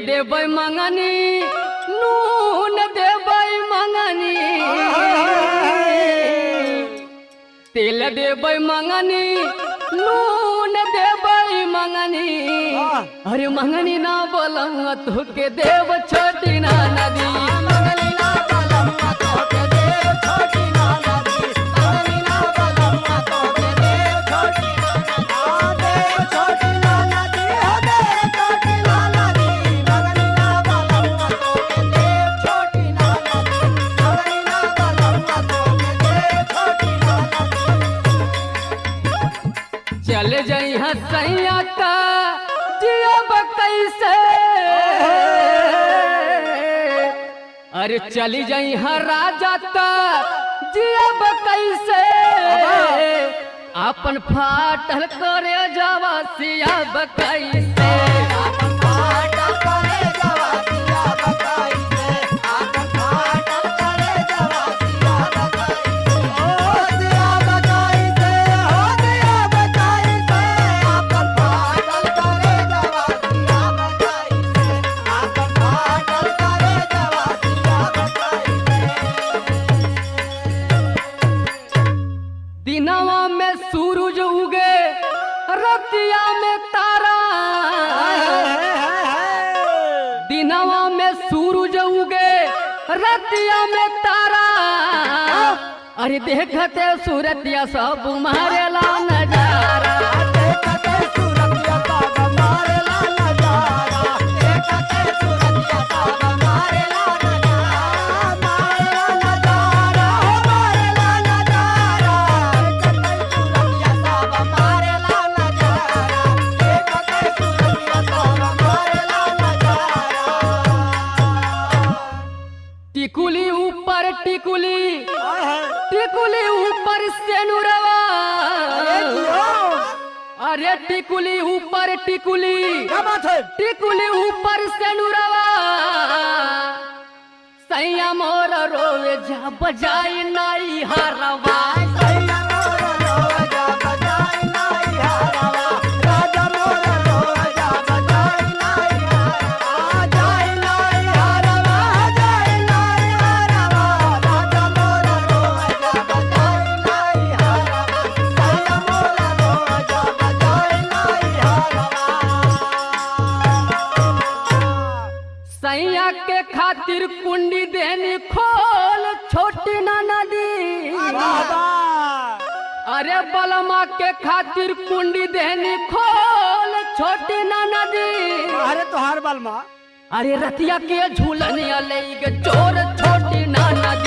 देबै मंगनी नून देबै मंगनी तेल देबै मंगनी नून देबै मंगनी अरे मंगनी ना बोलम तो के देव छोटी ना नदी मंगनी ना बोलम तो के देव छोटी ना नदी मंगनी ना बोलम तो के देव छोटी ना नदी देव छोटी ना नदी हो देव छोटी ना नदी मंगनी ना बोलम तो के देव छोटी ना नदी मंगनी ना बोलम तो के देव छोटी ना नदी चल जाई हसैया का जियब कैसे अरे चली जाई हर राजा का जियब कैसे अपन फाटल करे जावा सियाब कैसे अपन फाटल करे जावा सियाब कैसे अपन फाटल करे जावा सियाब कैसे ओ सियाब कैसे हो सियाब कैसे अपन फाटल करे जावा सियाब कैसे अपन फाटल करे जावा सियाब कैसे दिनवा में सूरज उगे रतिया में तारा दिनवा में सूरज उगे रतिया में तारा अरे देखते सूरतिया सब मारेला नजारा देखते सूरतिया सब मारेला नजारा देखते सूरतिया सब मारेला नजारा मारेला नजारा देखते सूरतिया सब मारेला नजारा देखते सूरतिया सब मारेला नजारा टिकुली ऊपर टिकुली टिकुली ऊपर से नुरवा अरे टिकुली ऊपर टिकुली टिकुली ऊपर से नुरवा सैया मोर रोवे जा बजाई नाई हरवा सैया मोर रोवे जा बजाई नाई हरवा राजा मोर रोवे जा बजाई नाई हरवा जाई नाई हरवा जाई नाई हरवा राजा मोर रोवे जा बजाई नाई हरवा सैया मोर रोवे जा बजाई नाई हरवा सैया के खातिर कुंडी देनी खोल छोटी ना नदी अरे बलमा के खातिर कुंडी देनी खोल छोटी ना नदी अरे तो हर बलमा अरे रतिया के झूलनिया ले चोर छोटी ना नदी